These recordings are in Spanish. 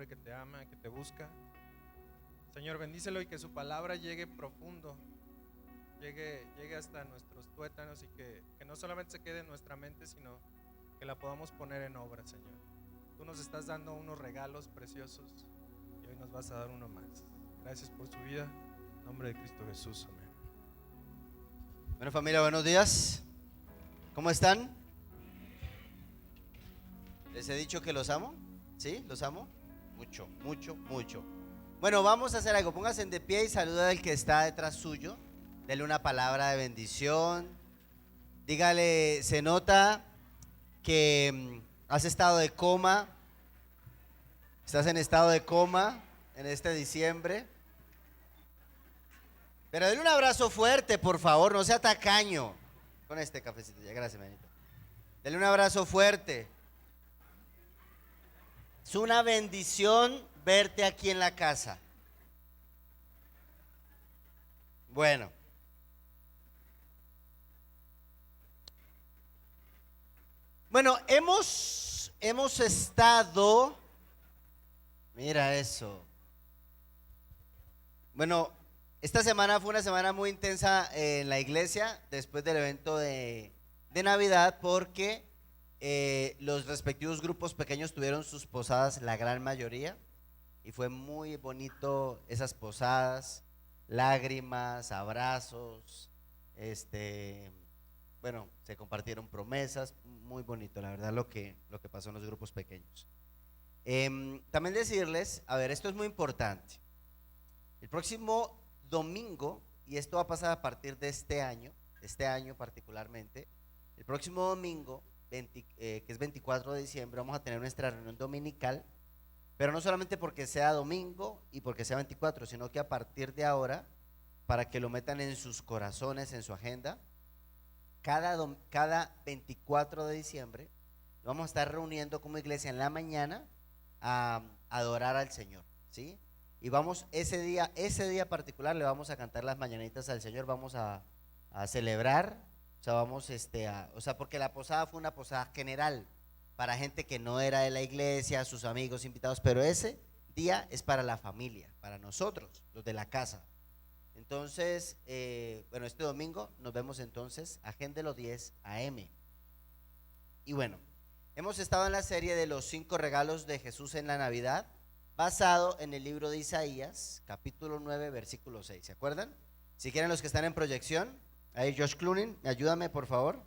hombre que te ama, que te busca. Señor, bendícelo y que su palabra llegue profundo, llegue hasta nuestros tuétanos y que no solamente se quede en nuestra mente, sino que la podamos poner en obra, Señor. Tú nos estás dando unos regalos preciosos y hoy nos vas a dar uno más. Gracias por su vida. En nombre de Cristo Jesús, amén. Bueno, familia, buenos días. ¿Cómo están? ¿Les he dicho que los amo? ¿Sí? ¿Los amo? Mucho, mucho, mucho. Bueno, vamos a hacer algo. Pónganse de pie y saluda al que está detrás suyo. Dele una palabra de bendición. Dígale, se nota que has estado de coma. Estás en estado de coma en este diciembre. Pero dele un abrazo fuerte, por favor, no sea tacaño. Con este cafecito, ya, gracias, manito. Dele un abrazo fuerte. Es una bendición verte aquí en la casa. Bueno. Bueno, hemos estado, mira eso. Bueno, esta semana fue una semana muy intensa en la iglesia después del evento de Navidad porque los respectivos grupos pequeños tuvieron sus posadas, la gran mayoría, y fue muy bonito esas posadas, lágrimas, abrazos, bueno, se compartieron promesas, muy bonito, la verdad, lo que pasó en los grupos pequeños. También decirles, a ver, esto es muy importante. El próximo domingo, y esto va a pasar a partir de este año particularmente, el próximo domingo, que es 24 de diciembre, vamos a tener nuestra reunión dominical, pero no solamente porque sea domingo y porque sea 24, sino que a partir de ahora, para que lo metan en sus corazones, en su agenda, cada 24 de diciembre vamos a estar reuniendo como iglesia en la mañana a adorar al Señor, ¿sí? Y vamos ese día particular le vamos a cantar las mañanitas al Señor, vamos a celebrar, o sea, vamos porque la posada fue una posada general para gente que no era de la iglesia, sus amigos, invitados, pero ese día es para la familia, para nosotros, los de la casa. Entonces, bueno, este domingo nos vemos entonces, agéndelo 10 a.m. Y bueno, hemos estado en la serie de los 5 regalos de Jesús en la Navidad, basado en el libro de Isaías, capítulo 9, versículo 6. ¿Se acuerdan? Si quieren los que están en proyección, ahí Josh Clooney, ayúdame por favor.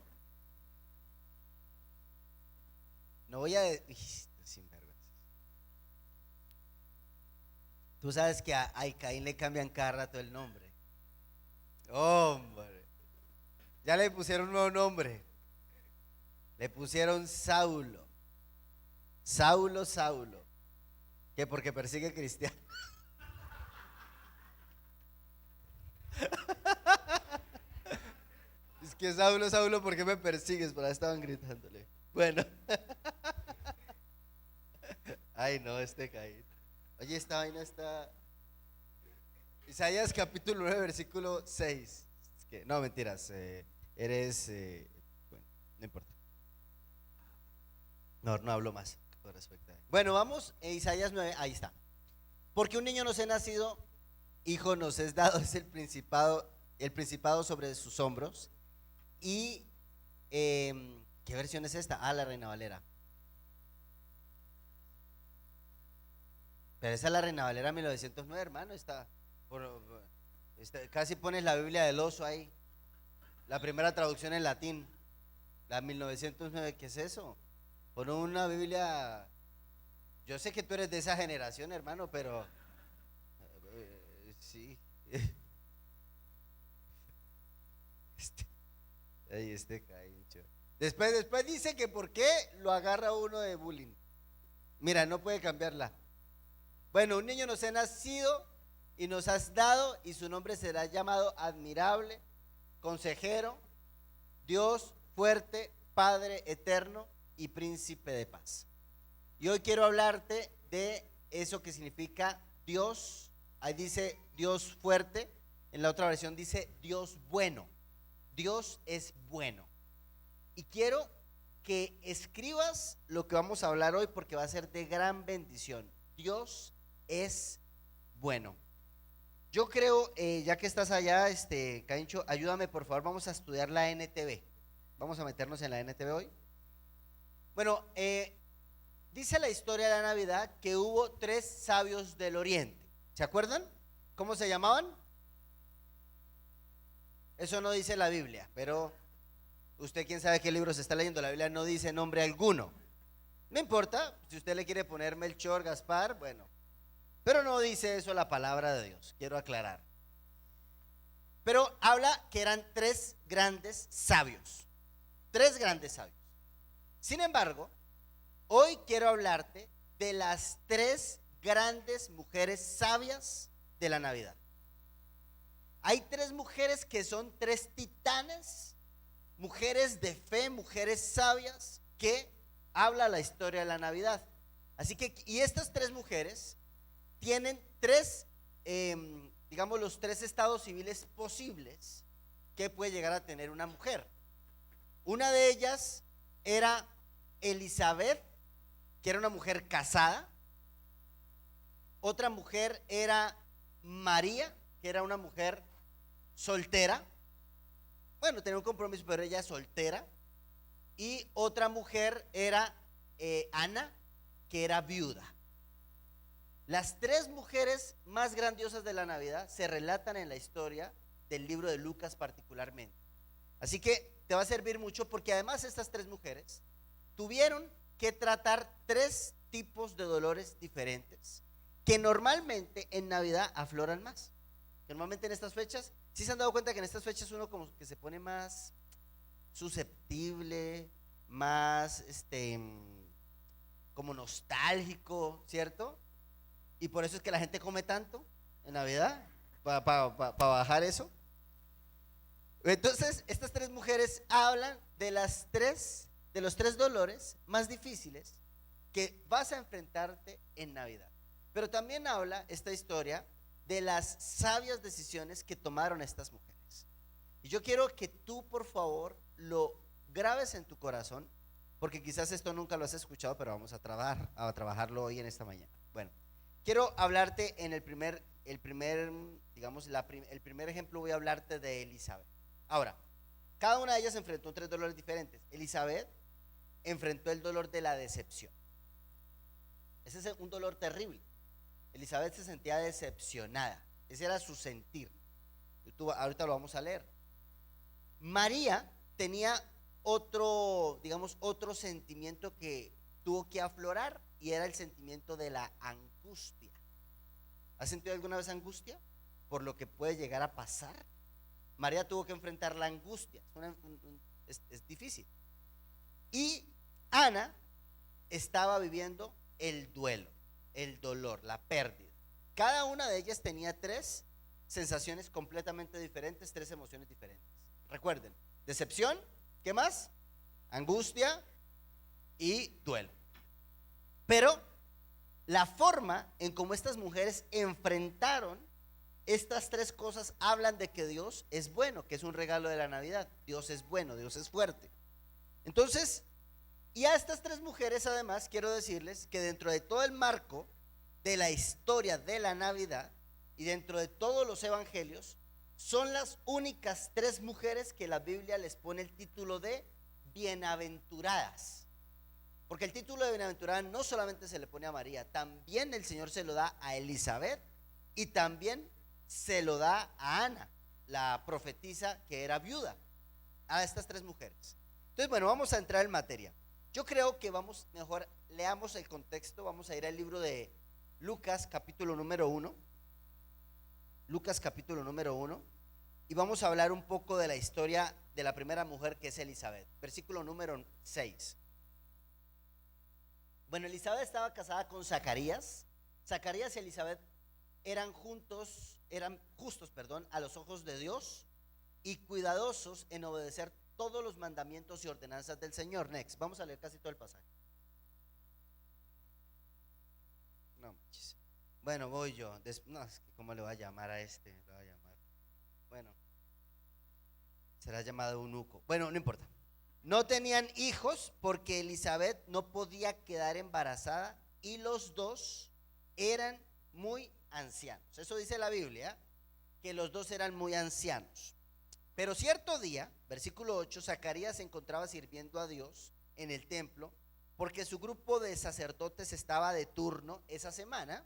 No voy a... sinvergüenzas. Tú sabes que a Caín le cambian cada rato el nombre. Hombre, ya le pusieron un nuevo nombre. Le pusieron Saulo. Saulo. Que porque persigue cristianos. Es que Saulo, ¿por qué me persigues? Por ahí estaban gritándole. Bueno. Ay, no, Caín. Oye, esta vaina está... Isaías capítulo 9, versículo 6. No, mentiras. Bueno, no importa. No hablo más con respecto a él. Bueno, vamos, Isaías 9, ahí está. Porque un niño nos ha nacido, hijo nos es dado, es el principado sobre sus hombros. Y, ¿qué versión es esta? Ah, la Reina Valera. Pero esa es la Reina Valera 1909, hermano, casi pones la Biblia del oso ahí. La primera traducción en latín, la 1909, ¿qué es eso? Pon una Biblia. Yo sé que tú eres de esa generación, hermano, pero sí. Caíncho. Después dice que por qué lo agarra uno de bullying. Mira, no puede cambiarla. Bueno, un niño nos ha nacido y nos has dado, y su nombre será llamado admirable, consejero, Dios fuerte, Padre eterno y príncipe de paz. Y hoy quiero hablarte de eso que significa Dios. Ahí dice Dios fuerte, en la otra versión dice Dios bueno. Dios es bueno. Y quiero que escribas lo que vamos a hablar hoy porque va a ser de gran bendición. Dios es bueno. Yo creo, ya que estás allá, Caincho, ayúdame por favor, vamos a estudiar la NTV. Vamos a meternos en la NTV hoy. Bueno, dice la historia de la Navidad que hubo 3 sabios del Oriente. ¿Se acuerdan? ¿Cómo se llamaban? Eso no dice la Biblia, pero usted quién sabe qué libro se está leyendo. La Biblia no dice nombre alguno. No importa, si usted le quiere poner Melchor, Gaspar, bueno. Pero no dice eso la palabra de Dios, quiero aclarar. Pero habla que eran 3 grandes sabios. 3 grandes sabios. Sin embargo, hoy quiero hablarte de las 3 grandes mujeres sabias de la Navidad. Hay 3 mujeres que son 3 titanes, mujeres de fe, mujeres sabias, que habla la historia de la Navidad. Así que, y estas 3 mujeres tienen 3, digamos, los 3 estados civiles posibles que puede llegar a tener una mujer. Una de ellas era Elizabeth, que era una mujer casada. Otra mujer era María, que era una mujer soltera. Bueno, tenía un compromiso, pero ella es soltera. Y otra mujer era Ana, que era viuda. Las 3 mujeres más grandiosas de la Navidad se relatan en la historia del libro de Lucas particularmente. Así que te va a servir mucho, porque además estas 3 mujeres tuvieron que tratar 3 tipos de dolores diferentes que normalmente en Navidad afloran más. Que normalmente en estas fechas, ¿sí se han dado cuenta que en estas fechas uno como que se pone más susceptible, más como nostálgico, ¿cierto? Y por eso es que la gente come tanto en Navidad, para bajar eso. Entonces, estas 3 mujeres hablan de los 3 dolores más difíciles que vas a enfrentarte en Navidad. Pero también habla esta historia de las sabias decisiones que tomaron estas mujeres. Y yo quiero que tú, por favor, lo grabes en tu corazón, porque quizás esto nunca lo has escuchado, pero vamos a trabajarlo hoy en esta mañana. Bueno, quiero hablarte en el primer ejemplo. Voy a hablarte de Elizabeth. Ahora, cada una de ellas enfrentó 3 dolores diferentes. Elizabeth enfrentó el dolor de la decepción. Ese es un dolor terrible. Elizabeth se sentía decepcionada. Ese era su sentir. Ahorita lo vamos a leer. María tenía otro sentimiento que tuvo que aflorar, y era el sentimiento de la angustia. ¿Has sentido alguna vez angustia por lo que puede llegar a pasar? María tuvo que enfrentar la angustia. Es difícil. Y Ana estaba viviendo el duelo, el dolor, la pérdida. Cada una de ellas tenía 3 sensaciones completamente diferentes, 3 emociones diferentes. Recuerden, decepción, ¿qué más? Angustia y duelo. Pero la forma en cómo estas mujeres enfrentaron estas 3 cosas hablan de que Dios es bueno, que es un regalo de la Navidad. Dios es bueno, Dios es fuerte. Entonces, y a estas 3 mujeres además quiero decirles que dentro de todo el marco de la historia de la Navidad y dentro de todos los evangelios, son las únicas 3 mujeres que la Biblia les pone el título de bienaventuradas. Porque el título de bienaventurada no solamente se le pone a María, también el Señor se lo da a Elizabeth, y también se lo da a Ana, la profetisa que era viuda, a estas 3 mujeres. Entonces, bueno, vamos a entrar en materia. Yo creo que mejor leamos el contexto. Vamos a ir al libro de Lucas capítulo número 1. Lucas capítulo número 1. Y vamos a hablar un poco de la historia de la primera mujer, que es Elizabeth. Versículo número 6. Bueno, Elizabeth estaba casada con Zacarías. Zacarías y Elizabeth eran justos, a los ojos de Dios, y cuidadosos en obedecer todos los mandamientos y ordenanzas del Señor. Next, vamos a leer casi todo el pasaje. No manches. Bueno, voy yo. No, es que ¿cómo le va a llamar a este? Le va a llamar. Bueno, será llamado eunuco. Bueno, no importa. No tenían hijos porque Elizabeth no podía quedar embarazada, y los 2 eran muy ancianos. Eso dice la Biblia, que los dos eran muy ancianos. Pero cierto día, versículo 8, Zacarías se encontraba sirviendo a Dios en el templo, porque su grupo de sacerdotes estaba de turno esa semana.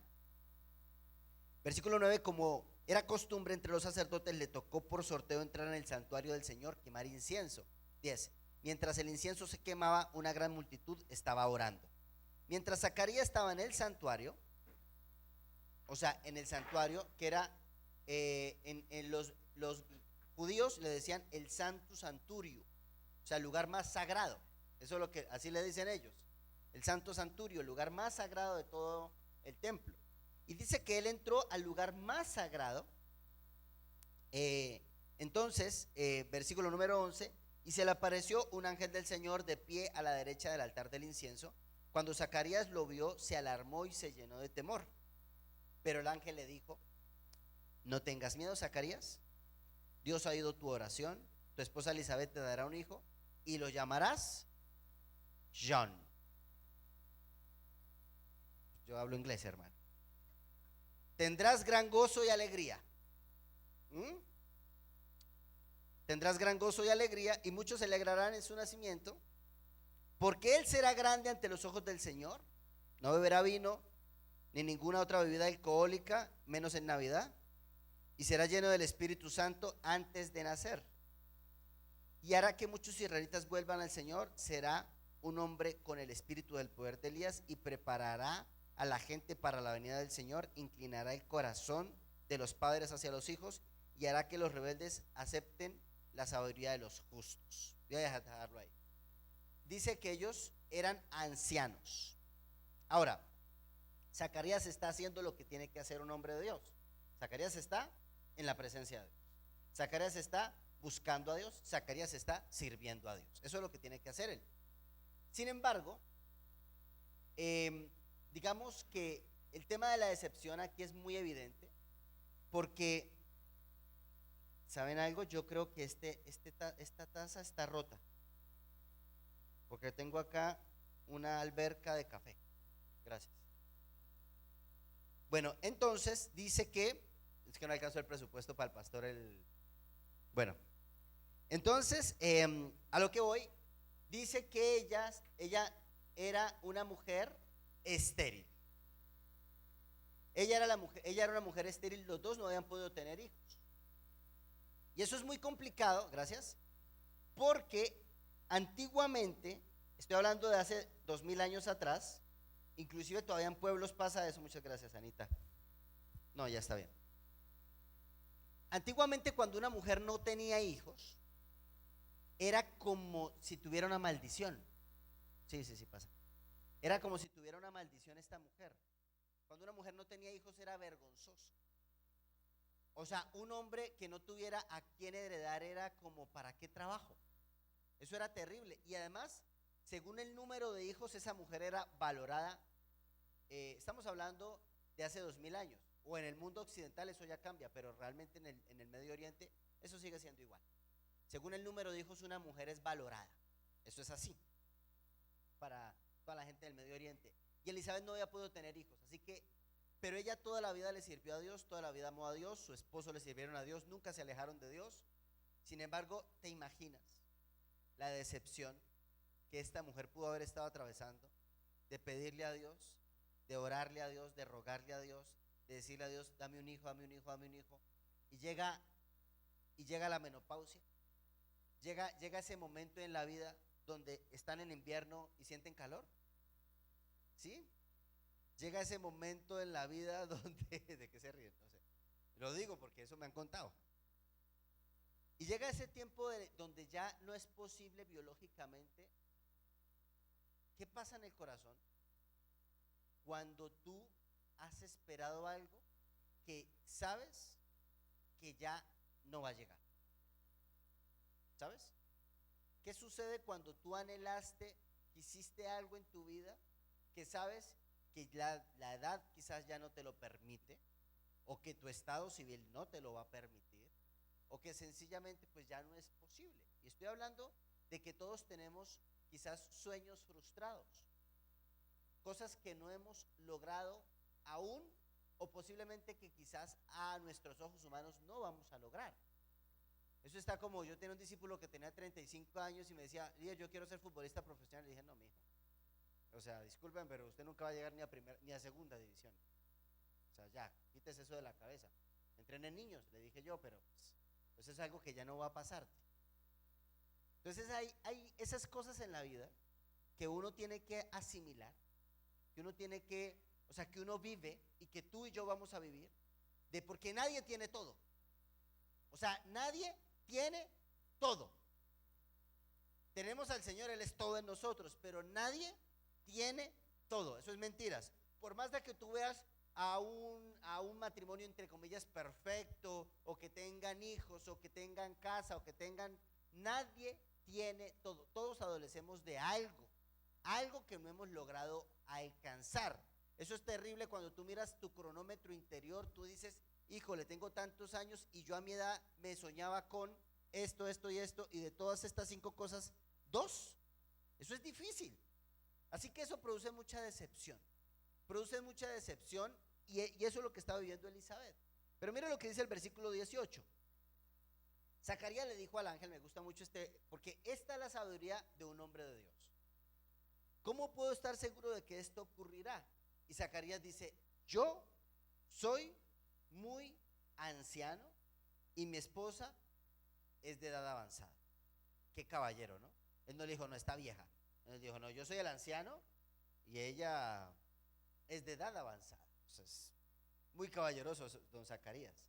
Versículo 9, como era costumbre entre los sacerdotes, le tocó por sorteo entrar en el santuario del Señor, quemar incienso. 10. Mientras el incienso se quemaba, una gran multitud estaba orando. Mientras Zacarías estaba en el santuario, o sea, en el santuario que era, en los judíos le decían el Santo Santurio, o sea, el lugar más sagrado. Eso es lo que, así le dicen ellos, el Santo Santurio, el lugar más sagrado de todo el templo. Y dice que él entró al lugar más sagrado. Entonces, versículo número 11, y se le apareció un ángel del Señor de pie a la derecha del altar del incienso. Cuando Zacarías lo vio, se alarmó y se llenó de temor. Pero el ángel le dijo: no tengas miedo, Zacarías, Dios ha oído tu oración, tu esposa Elizabeth te dará un hijo y lo llamarás John. Yo hablo inglés, hermano. Tendrás gran gozo y alegría. Tendrás gran gozo y alegría, y muchos se alegrarán en su nacimiento, porque él será grande ante los ojos del Señor. No beberá vino ni ninguna otra bebida alcohólica, menos en Navidad, y será lleno del Espíritu Santo antes de nacer. Y hará que muchos israelitas vuelvan al Señor. Será un hombre con el espíritu del poder de Elías, y preparará a la gente para la venida del Señor. Inclinará el corazón de los padres hacia los hijos, y hará que los rebeldes acepten la sabiduría de los justos. Voy a dejarlo ahí. Dice que ellos eran ancianos. Ahora, Zacarías está haciendo lo que tiene que hacer un hombre de Dios. Zacarías está en la presencia de Dios. Zacarías está buscando a Dios. Zacarías está sirviendo a Dios. Eso es lo que tiene que hacer él. Sin embargo, digamos que el tema de la decepción aquí es muy evidente, porque, ¿saben algo? Yo creo que esta taza está rota, porque tengo acá una alberca de café. Gracias. Bueno, entonces dice que, es que no alcanzó el presupuesto para el pastor. Bueno, entonces, a lo que voy, dice que ella era una mujer estéril. Ella era una mujer estéril, los dos no habían podido tener hijos. Y eso es muy complicado, gracias, porque antiguamente, estoy hablando de hace 2000 años atrás, inclusive todavía en pueblos pasa eso. Muchas gracias, Anita. No, ya está bien. Antiguamente, cuando una mujer no tenía hijos, era como si tuviera una maldición. Sí, pasa. Era como si tuviera una maldición esta mujer. Cuando una mujer no tenía hijos era vergonzoso. O sea, un hombre que no tuviera a quien heredar era como, ¿para qué trabajo? Eso era terrible. Y además, según el número de hijos, esa mujer era valorada. Estamos hablando de hace 2000 años. O en el mundo occidental eso ya cambia, pero realmente en el Medio Oriente eso sigue siendo igual. Según el número de hijos, una mujer es valorada. Eso es así para toda la gente del Medio Oriente. Y Elizabeth no había podido tener hijos, así que, pero ella toda la vida le sirvió a Dios, toda la vida amó a Dios, su esposo le sirvieron a Dios, nunca se alejaron de Dios. Sin embargo, ¿te imaginas la decepción que esta mujer pudo haber estado atravesando, de pedirle a Dios, de orarle a Dios, de rogarle a Dios, de decirle a Dios: dame un hijo, dame un hijo, dame un hijo? Y llega la menopausia, llega ese momento en la vida donde están en invierno y sienten calor. ¿Sí? Llega ese momento en la vida donde, ¿de qué se ríen? No sé. Lo digo porque eso me han contado. Y llega ese tiempo donde ya no es posible biológicamente. ¿Qué pasa en el corazón cuando tú has esperado algo que sabes que ya no va a llegar? ¿Sabes? ¿Qué sucede cuando tú anhelaste, quisiste algo en tu vida que sabes que la edad quizás ya no te lo permite, o que tu estado civil no te lo va a permitir, o que sencillamente pues ya no es posible? Y estoy hablando de que todos tenemos quizás sueños frustrados, cosas que no hemos logrado aún o posiblemente que quizás a nuestros ojos humanos no vamos a lograr. Eso está como, yo tenía un discípulo que tenía 35 años y me decía, yo quiero ser futbolista profesional. Le dije, no, mijo, o sea, disculpen, pero usted nunca va a llegar ni a segunda división. O sea, ya, quítese eso de la cabeza. Entrenen niños, le dije yo, pero pues es algo que ya no va a pasarte. Entonces hay esas cosas en la vida que uno tiene que asimilar, que uno tiene que, o sea, que uno vive y que tú y yo vamos a vivir, porque nadie tiene todo. O sea, nadie tiene todo. Tenemos al Señor, Él es todo en nosotros, pero nadie tiene todo. Eso es mentiras. Por más de que tú veas a un matrimonio entre comillas perfecto, o que tengan hijos, o que tengan casa, o que tengan, nadie tiene todo. Todos adolecemos de algo que no hemos logrado alcanzar. Eso es terrible cuando tú miras tu cronómetro interior, tú dices, híjole, tengo tantos años y yo a mi edad me soñaba con esto, esto y esto, y de todas estas 5 cosas, 2. Eso es difícil. Así que eso produce mucha decepción. Y eso es lo que estaba viviendo Elizabeth. Pero mira lo que dice el versículo 18. Zacarías le dijo al ángel, me gusta mucho porque esta es la sabiduría de un hombre de Dios. ¿Cómo puedo estar seguro de que esto ocurrirá? Y Zacarías dice, yo soy muy anciano y mi esposa es de edad avanzada. Qué caballero, ¿no? Él no le dijo, no, está vieja. Él dijo, no, yo soy el anciano y ella es de edad avanzada. Entonces, muy caballeroso don Zacarías.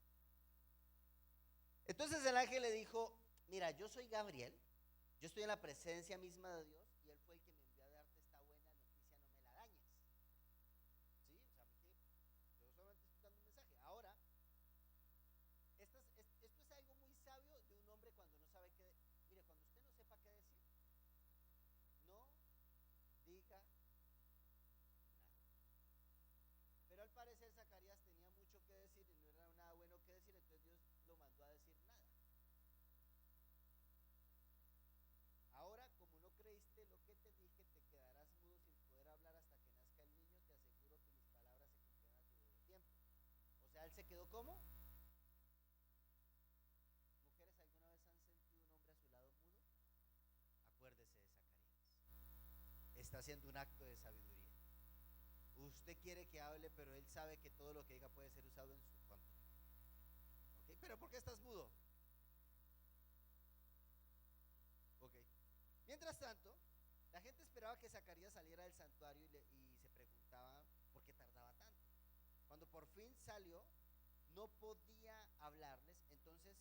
Entonces el ángel le dijo, mira, yo soy Gabriel, yo estoy en la presencia misma de Dios y él fue el que me envió a darte esta buena noticia, no me la dañes. ¿Sí? O sea, yo solamente estoy dando un mensaje. Ahora, esto es algo muy sabio de un hombre cuando no sabe qué. Mire, cuando usted no sepa qué decir, no diga nada. Pero al parecer Zacarías tenía mucho que decir y no era nada bueno que decir, entonces Dios lo mandó a decir nada. Ahora, como no creíste lo que te dije, te quedarás mudo sin poder hablar hasta que nazca el niño. Te aseguro que mis palabras se cumplirán a tu debido tiempo. O sea, él se quedó ¿cómo? ¿Mujeres alguna vez han sentido un hombre a su lado mudo? Acuérdese de Zacarías. Está haciendo un acto de sabiduría. Usted quiere que hable, pero él sabe que todo lo que diga puede ser usado en su contra. ¿Ok? ¿Pero por qué estás mudo? Ok. Mientras tanto, la gente esperaba que Zacarías saliera del santuario y se preguntaba por qué tardaba tanto. Cuando por fin salió, no podía hablarles, entonces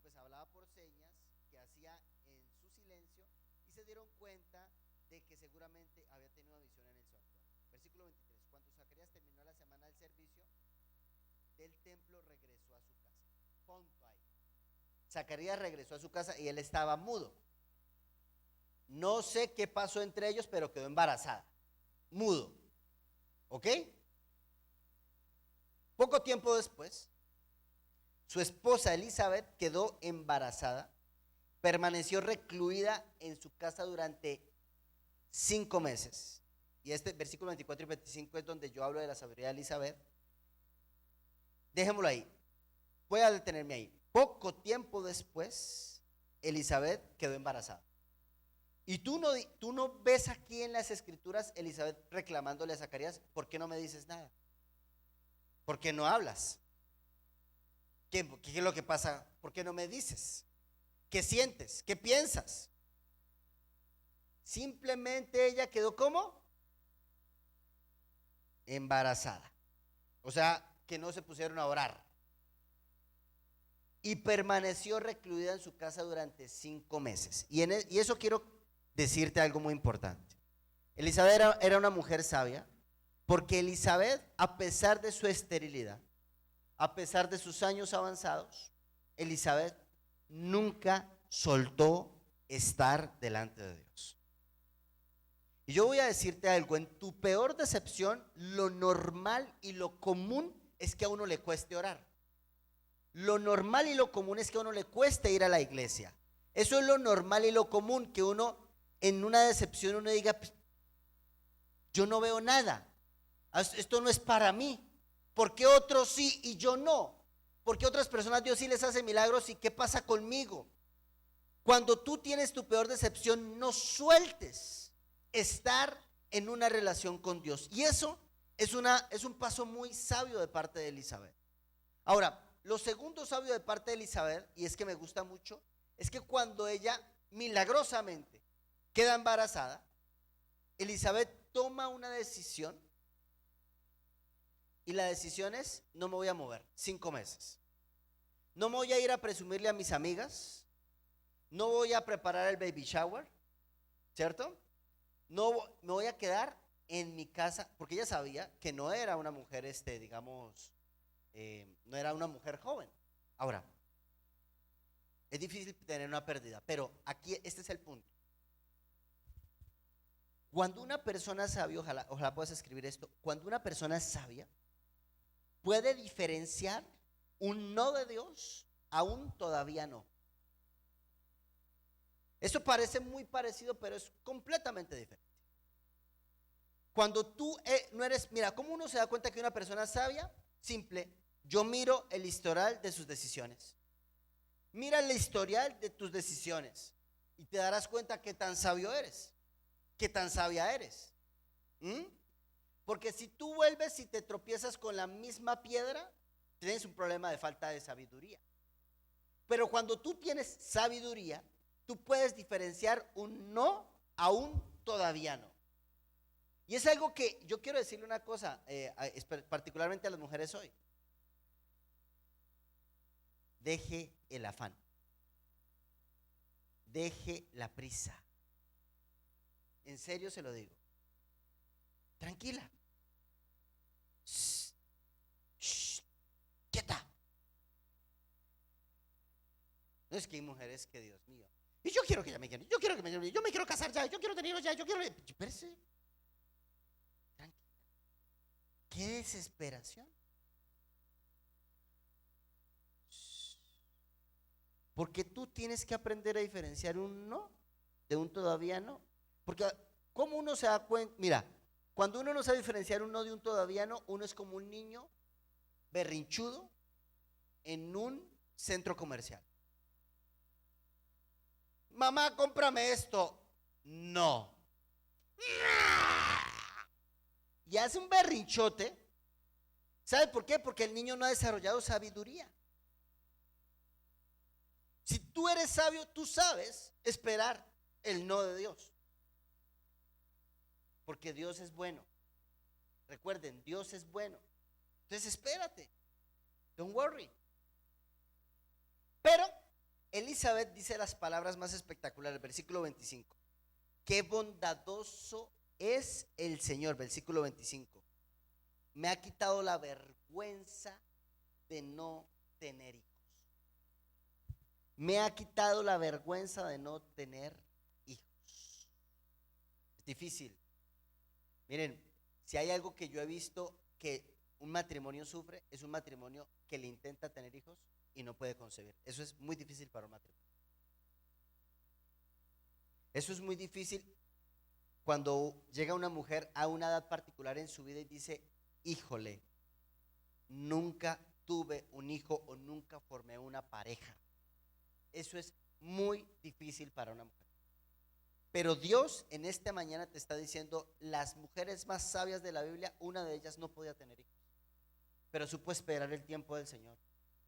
pues hablaba por señas que hacía en su silencio y se dieron cuenta de que seguramente había tenido una visión en el santuario. Versículo 23, cuando Zacarías terminó la semana del servicio del templo, regresó a su casa. Punto ahí. Zacarías regresó a su casa y él estaba mudo. No sé qué pasó entre ellos, pero quedó embarazada. Mudo. ¿Ok? Poco tiempo después, su esposa Elizabeth quedó embarazada, permaneció recluida en su casa durante 5 meses. Y este versículo 24 y 25 es donde yo hablo de la sabiduría de Elizabeth. Dejémoslo ahí. Voy a detenerme ahí. Poco tiempo después, Elizabeth quedó embarazada. Y tú no ves aquí en las escrituras Elizabeth reclamándole a Zacarías, ¿por qué no me dices nada? ¿Por qué no hablas? ¿Qué es lo que pasa? ¿Por qué no me dices? ¿Qué sientes? ¿Qué piensas? Simplemente ella quedó ¿cómo? Embarazada. O sea, que no se pusieron a orar. Y permaneció recluida en su casa durante 5 meses. Y eso quiero decirte algo muy importante. Elizabeth era una mujer sabia, porque Elizabeth, a pesar de su esterilidad, a pesar de sus años avanzados, Elizabeth nunca soltó estar delante de Dios. Y yo voy a decirte algo, en tu peor decepción, lo normal y lo común es que a uno le cueste orar. Lo normal y lo común es que a uno le cueste ir a la iglesia. Eso es lo normal y lo común, que uno en una decepción uno diga, yo no veo nada. Esto no es para mí. ¿Por qué otros sí y yo no? ¿Por qué otras personas Dios sí les hace milagros y qué pasa conmigo? Cuando tú tienes tu peor decepción, no sueltes estar en una relación con Dios. Y eso es un paso muy sabio de parte de Elizabeth. Ahora, lo segundo sabio de parte de Elizabeth, y es que me gusta mucho, es que cuando ella milagrosamente queda embarazada, Elizabeth toma una decisión, y la decisión es: no me voy a mover 5 meses. No me voy a ir a presumirle a mis amigas. No voy a preparar el baby shower, ¿cierto? No me voy a quedar en mi casa, porque ella sabía que no era una mujer, digamos, no era una mujer joven. Ahora, es difícil tener una pérdida, pero aquí este es el punto. Cuando una persona sabia, ojalá puedas escribir esto, cuando una persona sabia puede diferenciar un no de Dios a un todavía no. Eso parece muy parecido, pero es completamente diferente. Cuando tú no eres, mira, ¿cómo uno se da cuenta que una persona es sabia? Simple, yo miro el historial de sus decisiones. Mira el historial de tus decisiones y te darás cuenta qué tan sabio eres, qué tan sabia eres. Porque si tú vuelves y te tropiezas con la misma piedra, tienes un problema de falta de sabiduría. Pero cuando tú tienes sabiduría, tú puedes diferenciar un no a un todavía no. Y es algo que yo quiero decirle una cosa, particularmente a las mujeres hoy. Deje el afán. Deje la prisa. En serio se lo digo. Tranquila. Shh, shh, quieta. No es que hay mujeres que, Dios mío, y yo quiero que ella me quiera, yo quiero que yo me quiero casar ya, yo quiero tener hijos ya, yo quiero. Espérese. Tranquila. Qué desesperación. Porque tú tienes que aprender a diferenciar un no de un todavía no. Porque ¿cómo uno se da cuenta? Mira, cuando uno no sabe diferenciar un no de un todavía no, uno es como un niño berrinchudo en un centro comercial. Mamá, cómprame esto. No. Y hace un berrinchote. ¿Sabe por qué? Porque el niño no ha desarrollado sabiduría. Si tú eres sabio, tú sabes esperar el no de Dios. Porque Dios es bueno. Recuerden, Dios es bueno. Entonces espérate. Don't worry. Pero Elizabeth dice las palabras más espectaculares, versículo 25. Qué bondadoso es el Señor, versículo 25. Me ha quitado la vergüenza de no tener hijos. Me ha quitado la vergüenza de no tener hijos. Es difícil. Miren, si hay algo que yo he visto que un matrimonio sufre, es un matrimonio que le intenta tener hijos y no puede concebir. Eso es muy difícil para un matrimonio. Eso es muy difícil cuando llega una mujer a una edad particular en su vida y dice: híjole, nunca tuve un hijo o nunca formé una pareja. Eso es muy difícil para una mujer. Pero Dios en esta mañana te está diciendo: las mujeres más sabias de la Biblia, una de ellas no podía tener hijos, pero supo esperar el tiempo del Señor,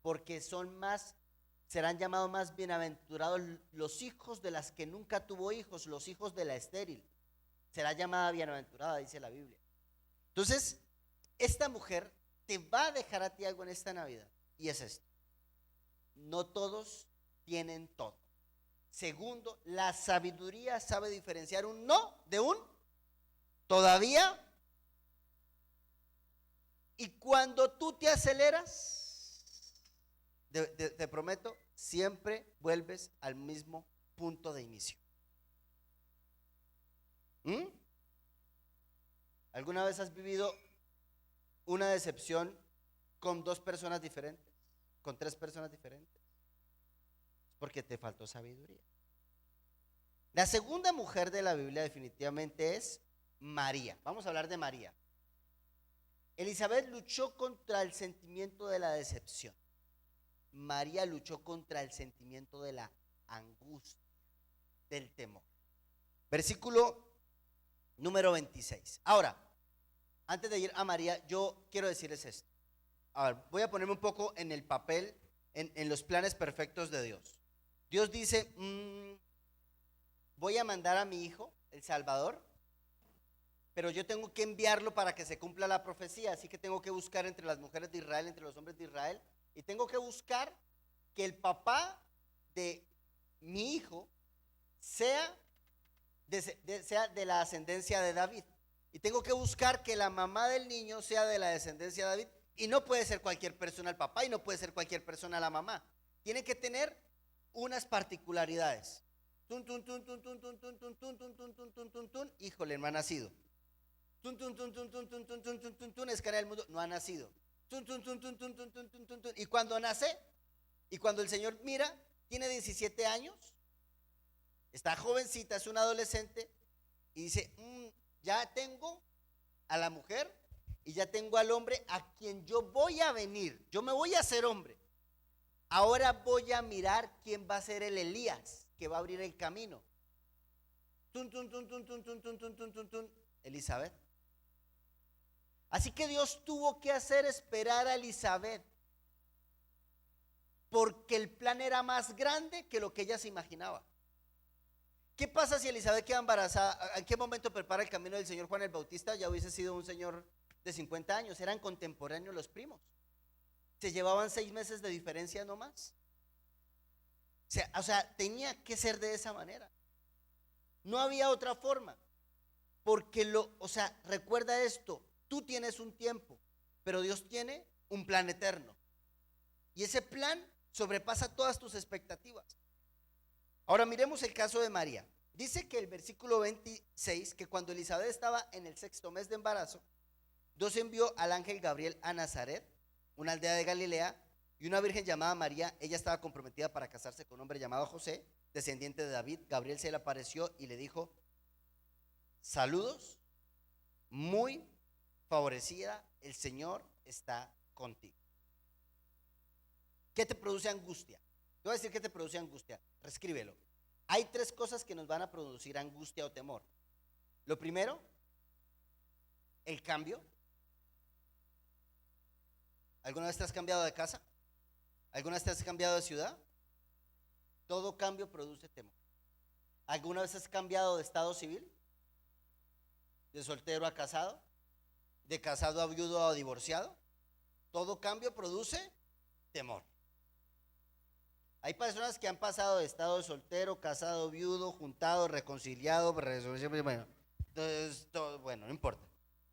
porque serán llamados más bienaventurados los hijos de las que nunca tuvo hijos, los hijos de la estéril. Será llamada bienaventurada, dice la Biblia. Entonces, esta mujer te va a dejar a ti algo en esta Navidad, y es esto: no todos tienen todo. Segundo, la sabiduría sabe diferenciar un no de un todavía. Y cuando tú te aceleras, te prometo, siempre vuelves al mismo punto de inicio. ¿Alguna vez has vivido una decepción con 2 personas diferentes? ¿Con 3 personas diferentes? Porque te faltó sabiduría. La segunda mujer de la Biblia definitivamente es María. Vamos a hablar de María. Elizabeth luchó contra el sentimiento de la decepción. María luchó contra el sentimiento de la angustia, del temor. Versículo número 26. Ahora, antes de ir a María, yo quiero decirles esto. A ver, voy a ponerme un poco en el papel, en los planes perfectos de Dios. Dios dice, voy a mandar a mi hijo, el Salvador, pero yo tengo que enviarlo para que se cumpla la profecía, así que tengo que buscar entre las mujeres de Israel, entre los hombres de Israel, y tengo que buscar que el papá de mi hijo sea de la ascendencia de David. Y tengo que buscar que la mamá del niño sea de la descendencia de David. Y no puede ser cualquier persona el papá y no puede ser cualquier persona la mamá. Tiene que tener unas particularidades. Híjole, no ha nacido. Escala del mundo, no ha nacido. Y cuando nace, y cuando el Señor mira, tiene 17 años, está jovencita, es una adolescente, y dice, ya tengo a la mujer y ya tengo al hombre a quien yo voy a venir, yo me voy a hacer hombre. Ahora voy a mirar quién va a ser el Elías, que va a abrir el camino. Elizabeth. Así que Dios tuvo que hacer esperar a Elizabeth, porque el plan era más grande que lo que ella se imaginaba. ¿Qué pasa si Elizabeth queda embarazada? ¿En qué momento prepara el camino del Señor Juan el Bautista? Ya hubiese sido un señor de 50 años, eran contemporáneos los primos. Se llevaban 6 meses de diferencia no más. O sea, tenía que ser de esa manera. No había otra forma. Porque recuerda esto, tú tienes un tiempo, pero Dios tiene un plan eterno. Y ese plan sobrepasa todas tus expectativas. Ahora miremos el caso de María. Dice que el versículo 26, que cuando Elizabeth estaba en el 6º mes de embarazo, Dios envió al ángel Gabriel a Nazaret, una aldea de Galilea, y una virgen llamada María, ella estaba comprometida para casarse con un hombre llamado José, descendiente de David. Gabriel se le apareció y le dijo, saludos, muy favorecida, el Señor está contigo. ¿Qué te produce angustia? Te voy a decir qué te produce angustia, reescríbelo. Hay 3 cosas que nos van a producir angustia o temor. Lo primero, el cambio. ¿Alguna vez te has cambiado de casa? ¿Alguna vez te has cambiado de ciudad? Todo cambio produce temor. ¿Alguna vez has cambiado de estado civil? ¿De soltero a casado? ¿De casado a viudo o divorciado? Todo cambio produce temor. Hay personas que han pasado de estado de soltero, casado, viudo, juntado, reconciliado, bueno, entonces, no importa.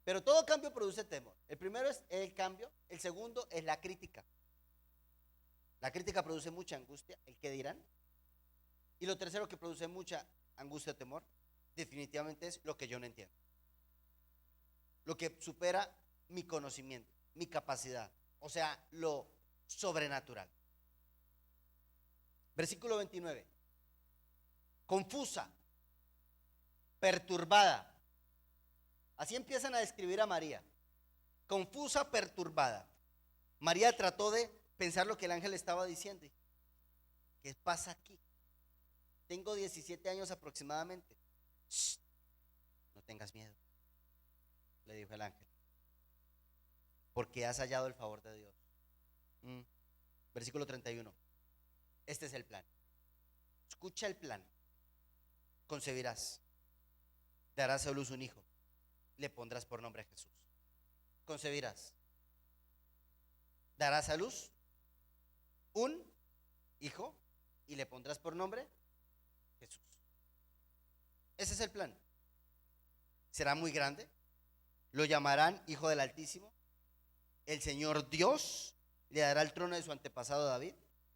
Pero todo cambio produce temor. El primero es el cambio, el segundo es la crítica. La crítica produce mucha angustia, el qué dirán. Y lo tercero que produce mucha angustia o temor, definitivamente es lo que yo no entiendo. Lo que supera mi conocimiento, mi capacidad, o sea, lo sobrenatural. Versículo 29. Confusa, perturbada. Así empiezan a describir a María. Confusa, perturbada. María trató de pensar lo que el ángel estaba diciendo. ¿Qué pasa aquí? Tengo 17 años aproximadamente. Shh, no tengas miedo, le dijo el ángel, porque has hallado el favor de Dios. Versículo 31. Este es el plan. Escucha el plan. Concebirás, darás a luz un hijo, le pondrás por nombre a Jesús. Concebirás, darás a luz un hijo y le pondrás por nombre Jesús. Ese es el plan. Será muy grande, lo llamarán Hijo del Altísimo. El Señor Dios le dará el trono de su antepasado David.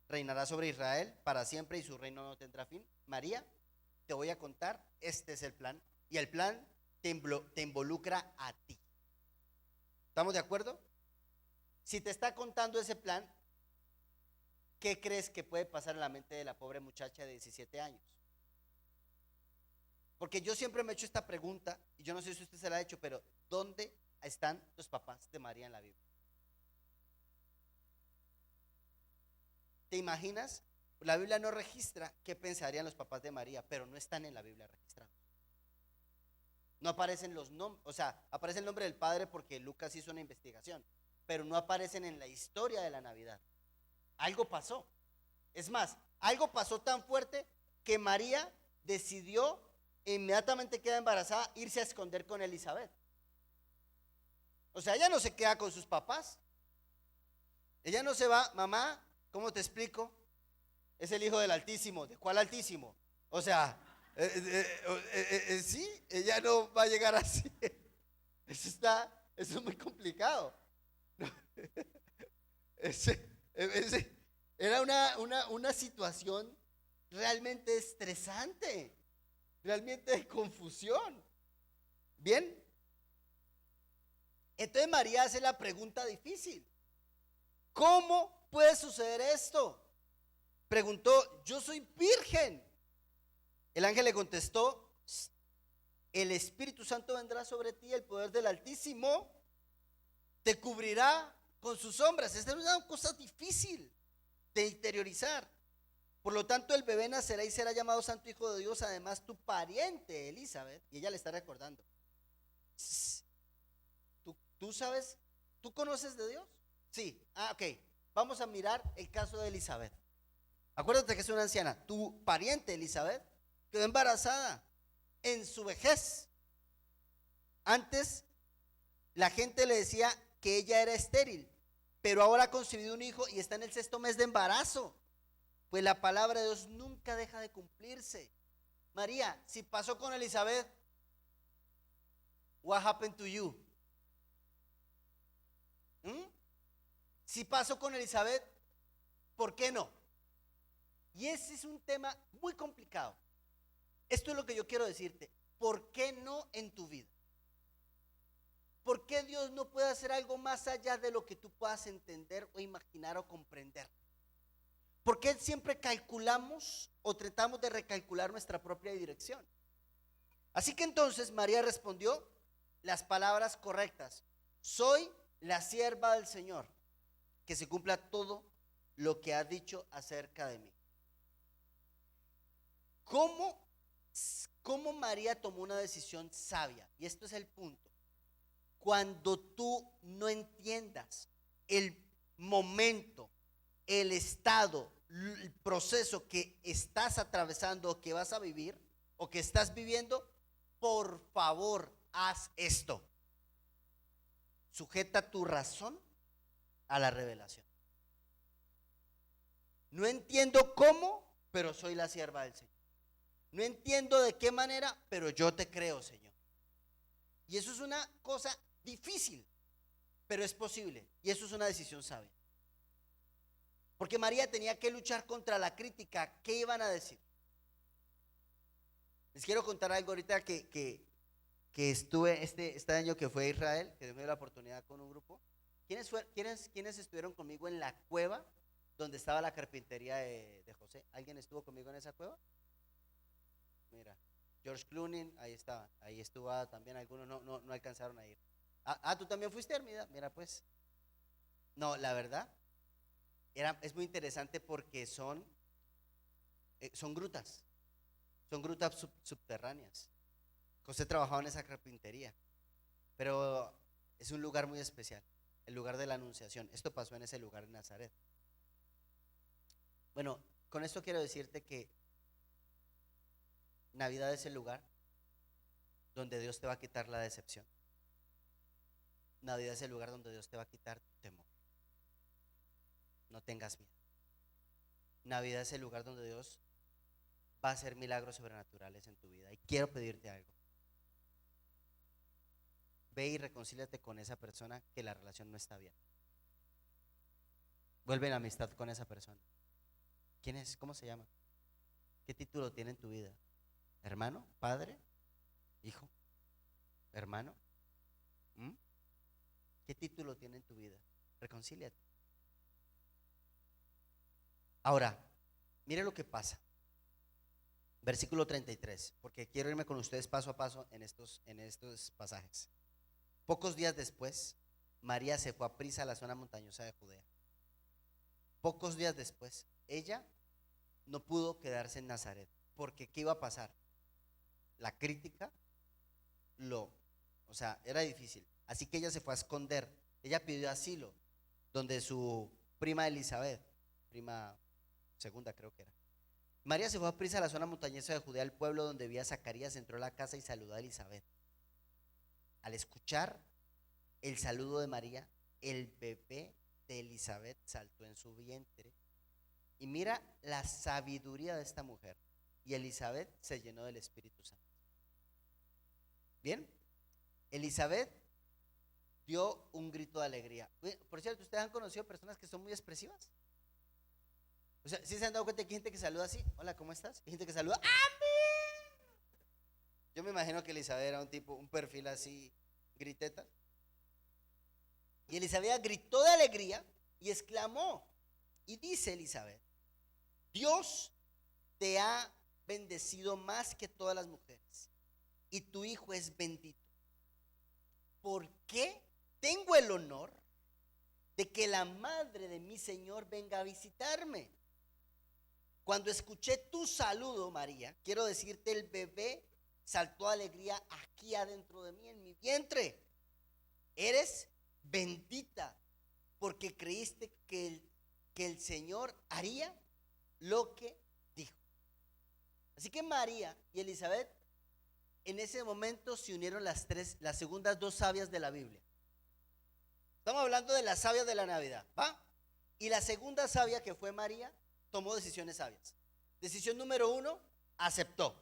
Reinará sobre Israel para siempre y su reino no tendrá fin. María, te voy a contar, este es el plan. Y el plan te involucra a ti. ¿Estamos de acuerdo? Si te está contando ese plan, ¿qué crees que puede pasar en la mente de la pobre muchacha de 17 años? Porque yo siempre me he hecho esta pregunta, y yo no sé si usted se la ha hecho, pero ¿dónde están los papás de María en la Biblia. ¿Te imaginas? La Biblia no registra qué pensarían los papás de María, pero no están en la Biblia registrados. No aparecen los nombres, o sea, aparece el nombre del padre porque Lucas hizo una investigación, pero no aparecen en la historia de la Navidad. Algo pasó. Es más, algo pasó tan fuerte que María decidió, inmediatamente queda embarazada, irse a esconder con Elizabeth. O sea, ella no se queda con sus papás. Ella no se va, mamá, ¿cómo te explico? Es el hijo del Altísimo. ¿De cuál Altísimo? O sea, sí, ella no va a llegar así. Eso es muy complicado. Era una situación realmente estresante, realmente de confusión. Bien, entonces María hace la pregunta difícil: ¿cómo puede suceder esto? Preguntó: yo soy virgen. El ángel le contestó: el Espíritu Santo vendrá sobre ti, el poder del Altísimo te cubrirá con sus sombras. Esta es una cosa difícil de interiorizar. Por lo tanto, el bebé nacerá y será llamado Santo Hijo de Dios. Además, tu pariente Elizabeth, y ella le está recordando, ¿tú sabes? ¿Tú conoces de Dios? Sí. Ok. Vamos a mirar el caso de Elizabeth. Acuérdate que es una anciana. Tu pariente Elizabeth quedó embarazada en su vejez. Antes la gente le decía que ella era estéril, pero ahora ha concebido un hijo y está en el 6º mes de embarazo. Pues la palabra de Dios nunca deja de cumplirse. María, si pasó con Elizabeth, what happened to you? Si pasó con Elizabeth, ¿por qué no? Y ese es un tema muy complicado. Esto es lo que yo quiero decirte. ¿Por qué no en tu vida? ¿Por qué Dios no puede hacer algo más allá de lo que tú puedas entender o imaginar o comprender? ¿Por qué siempre calculamos o tratamos de recalcular nuestra propia dirección? Así que entonces María respondió las palabras correctas: soy la sierva del Señor, que se cumpla todo lo que ha dicho acerca de mí. ¿Cómo María tomó una decisión sabia? Y esto es el punto. Cuando tú no entiendas el momento, el estado, el proceso que estás atravesando o que vas a vivir o que estás viviendo, por favor, haz esto. Sujeta tu razón a la revelación. No entiendo cómo, pero soy la sierva del Señor. No entiendo de qué manera, pero yo te creo, Señor. Y eso es una cosa difícil, pero es posible. Y eso es una decisión sabia. Porque María tenía que luchar contra la crítica. ¿Qué iban a decir? Les quiero contar algo ahorita que estuve este año que fue a Israel, que me dio la oportunidad con un grupo. ¿Quiénes estuvieron conmigo en la cueva donde estaba la carpintería de José? ¿Alguien estuvo conmigo en esa cueva? Mira, George Clooney, ahí estaba. Ahí estuvo también, algunos no alcanzaron a ir. ¿Tú también fuiste, Hermida? Mira, pues. No, la verdad, es muy interesante porque son grutas. Son grutas subterráneas. José trabajaba en esa carpintería, pero es un lugar muy especial, el lugar de la Anunciación. Esto pasó en ese lugar en Nazaret. Bueno, con esto quiero decirte que Navidad es el lugar donde Dios te va a quitar la decepción. Navidad es el lugar donde Dios te va a quitar tu temor. No tengas miedo. Navidad es el lugar donde Dios va a hacer milagros sobrenaturales en tu vida. Y quiero pedirte algo. Ve y reconcíliate con esa persona que la relación no está bien. Vuelve en amistad con esa persona. ¿Quién es? ¿Cómo se llama? ¿Qué título tiene en tu vida? ¿Hermano? ¿Padre? ¿Hijo? ¿Hermano? ¿Qué título tiene en tu vida? Reconcíliate. Ahora, mire lo que pasa. Versículo 33, porque quiero irme con ustedes paso a paso en estos pasajes. Pocos días después, María se fue a prisa a la zona montañosa de Judea. Pocos días después, ella no pudo quedarse en Nazaret, porque ¿qué iba a pasar? La crítica, o sea, era difícil. Así que ella se fue a esconder. Ella pidió asilo, donde su prima Elizabeth, prima segunda creo que era. María se fue a prisa a la zona montañosa de Judea, al pueblo donde vivía Zacarías, entró a la casa y saludó a Elizabeth. Al escuchar el saludo de María, el bebé de Elizabeth saltó en su vientre. Y mira la sabiduría de esta mujer. Y Elizabeth se llenó del Espíritu Santo. Bien, Elizabeth dio un grito de alegría. Por cierto, ¿ustedes han conocido personas que son muy expresivas? O sea, ¿sí se han dado cuenta que hay gente que saluda así? Hola, ¿cómo estás? Hay gente que saluda, ¡amén! Yo me imagino que Elizabeth era un perfil así, griteta. Y Elizabeth gritó de alegría y exclamó. Y dice Elizabeth: Dios te ha bendecido más que todas las mujeres, y tu hijo es bendito. ¿Por qué tengo el honor de que la madre de mi Señor venga a visitarme? Cuando escuché tu saludo, María, quiero decirte, el bebé saltó de alegría aquí adentro de mí, en mi vientre. Eres bendita porque creíste que el Señor haría lo que dijo. Así que María y Elizabeth en ese momento se unieron las segundas dos sabias de la Biblia. Estamos hablando de las sabias de la Navidad, ¿va? Y la segunda sabia, que fue María, tomó decisiones sabias. Decisión número 1, aceptó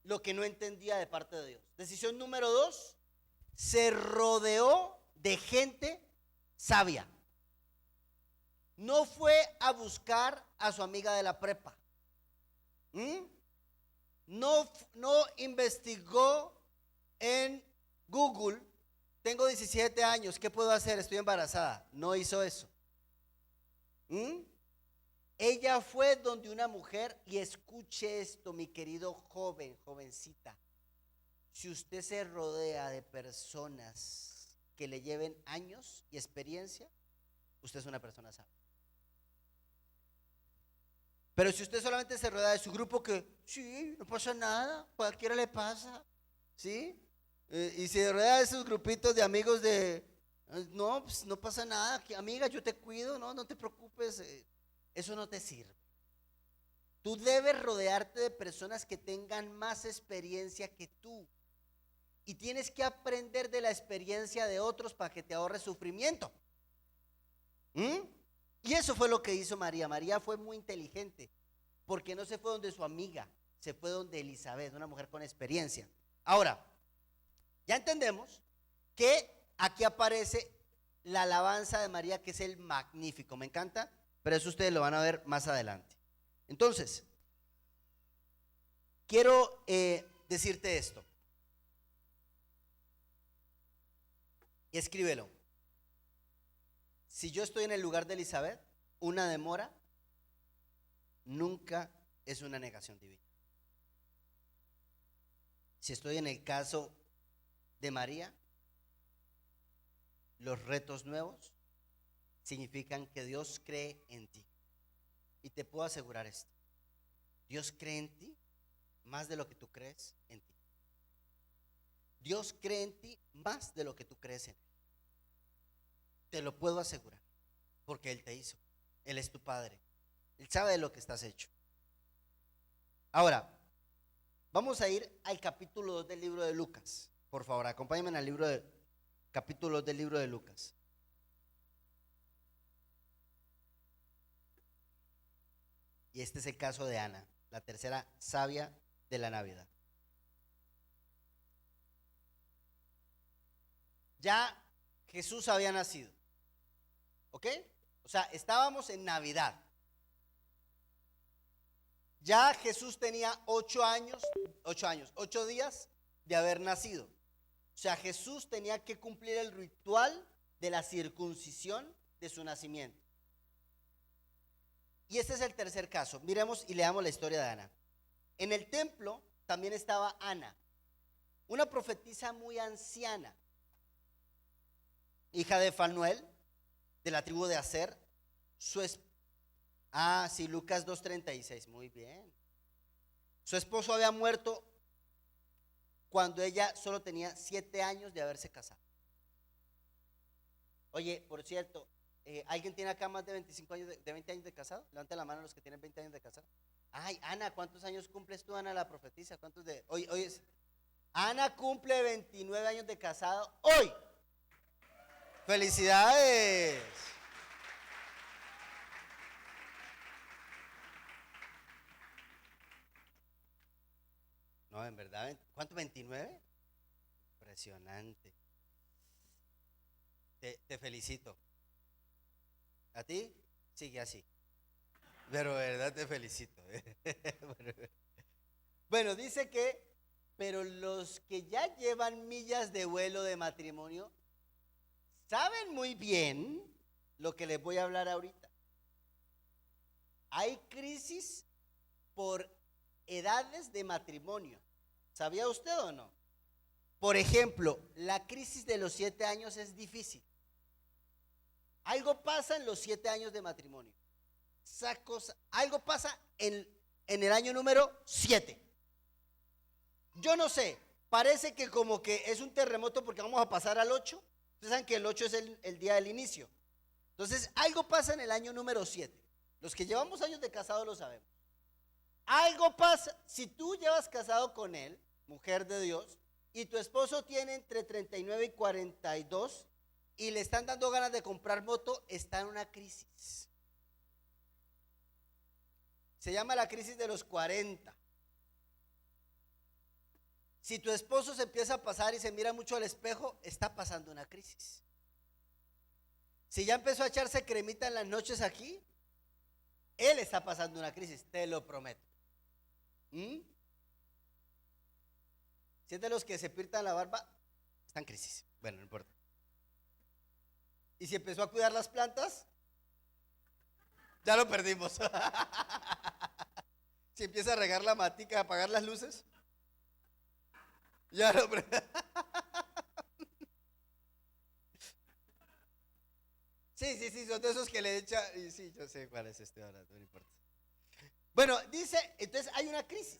lo que no entendía de parte de Dios. Decisión número 2, se rodeó de gente sabia. No fue a buscar a su amiga de la prepa. No investigó en Google. Tengo 17 años, ¿qué puedo hacer? Estoy embarazada. No hizo eso. Ella fue donde una mujer, y escuche esto, mi querido jovencita. Si usted se rodea de personas que le lleven años y experiencia, usted es una persona sabia. Pero si usted solamente se rodea de su grupo que, sí, no pasa nada, cualquiera le pasa, ¿sí? Y se rodea de esos grupitos de amigos de, no, pues no pasa nada, amiga, yo te cuido, no te preocupes, eso no te sirve. Tú debes rodearte de personas que tengan más experiencia que tú. Y tienes que aprender de la experiencia de otros para que te ahorres sufrimiento. Y eso fue lo que hizo María. María fue muy inteligente, porque no se fue donde su amiga, se fue donde Elizabeth, una mujer con experiencia. Ahora, ya entendemos que aquí aparece la alabanza de María, que es el Magnífico. Me encanta, pero eso ustedes lo van a ver más adelante. Entonces, quiero decirte esto. Y escríbelo. Si yo estoy en el lugar de Elizabeth, una demora nunca es una negación divina. Si estoy en el caso de María, los retos nuevos significan que Dios cree en ti. Y te puedo asegurar esto: Dios cree en ti más de lo que tú crees en ti. Dios cree en ti más de lo que tú crees en Él. Te lo puedo asegurar, porque Él te hizo. Él es tu Padre. Él sabe de lo que estás hecho. Ahora, vamos a ir al capítulo 2 del libro de Lucas. Por favor, acompáñenme al capítulo 2 del libro de Lucas. Y este es el caso de Ana, la tercera sabia de la Navidad. Ya Jesús había nacido, ¿ok? O sea, estábamos en Navidad. Ya Jesús tenía 8 días de haber nacido. O sea, Jesús tenía que cumplir el ritual de la circuncisión de su nacimiento. Y este es el tercer caso. Miremos y leamos la historia de Ana. En el templo también estaba Ana, una profetisa muy anciana. hija de Fanuel, de la tribu de Aser. Sí, Lucas 2:36, muy bien. Su esposo había muerto cuando ella solo tenía 7 años de haberse casado. Oye, por cierto, ¿alguien tiene acá más de 25 años, de 20 años de casado? Levanta la mano los que tienen 20 años de casado. Ay, Ana, ¿cuántos años cumples tú, Ana, la profetisa? ¿Cuántos de hoy? Ana cumple 29 años de casado hoy. ¡Felicidades! No, en verdad, ¿cuánto? ¿29? Impresionante. Te felicito. ¿A ti? Sigue así. Pero de verdad te felicito. Bueno, dice que, pero los que ya llevan millas de vuelo de matrimonio saben muy bien lo que les voy a hablar ahorita. Hay crisis por edades de matrimonio. ¿Sabía usted o no? Por ejemplo, la crisis de los 7 años es difícil. Algo pasa en los 7 años de matrimonio. Algo pasa en el año número 7. Yo no sé, parece que como que es un terremoto porque vamos a pasar al 8. Ustedes saben que el 8 es el día del inicio. Entonces, algo pasa en el año número 7. Los que llevamos años de casado lo sabemos. Algo pasa, si tú llevas casado con él, mujer de Dios, y tu esposo tiene entre 39 y 42 y le están dando ganas de comprar moto, está en una crisis. Se llama la crisis de los 40. Si tu esposo se empieza a pasar y se mira mucho al espejo, está pasando una crisis. Si ya empezó a echarse cremita en las noches aquí, él está pasando una crisis, te lo prometo. Si es de los que se pintan la barba, está en crisis. Bueno, no importa. Y si empezó a cuidar las plantas, ya lo perdimos. Si empieza a regar la matica, a apagar las luces, ya lo perdimos. Sí, son de esos que le echan. Y sí, yo sé cuál es este ahora, no importa. Bueno, dice, entonces hay una crisis.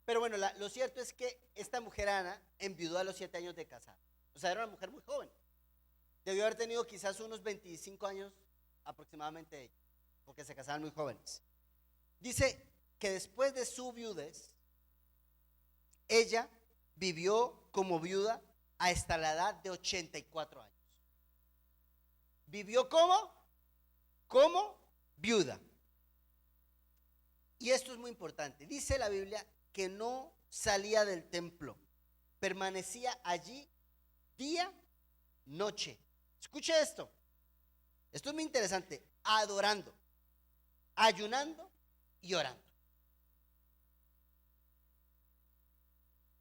Pero bueno, lo cierto es que esta mujer Ana enviudó a los 7 años de casada. O sea, era una mujer muy joven. Debió haber tenido quizás unos 25 años aproximadamente ella, porque se casaban muy jóvenes. Dice que después de su viudez, ella vivió como viuda hasta la edad de 84 años. ¿Vivió cómo? Como viuda. Y esto es muy importante. Dice la Biblia que no salía del templo, permanecía allí día, noche. Escuche esto. Esto es muy interesante. Adorando, ayunando y orando.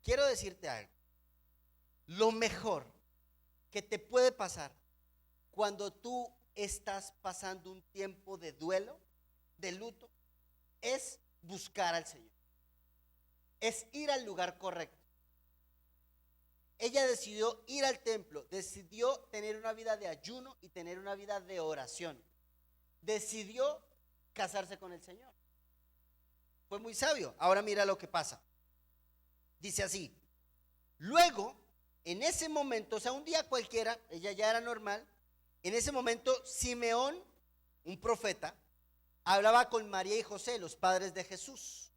Quiero decirte algo. Lo mejor que te puede pasar cuando tú estás pasando un tiempo de duelo, de luto, es buscar al Señor. Es ir al lugar correcto. Ella decidió ir al templo, decidió tener una vida de ayuno y tener una vida de oración. Decidió casarse con el Señor. Fue muy sabio. Ahora mira lo que pasa. Dice así: luego, en ese momento, o sea, un día cualquiera, ella ya era normal. En ese momento, Simeón, un profeta, hablaba con María y José, los padres de Jesús.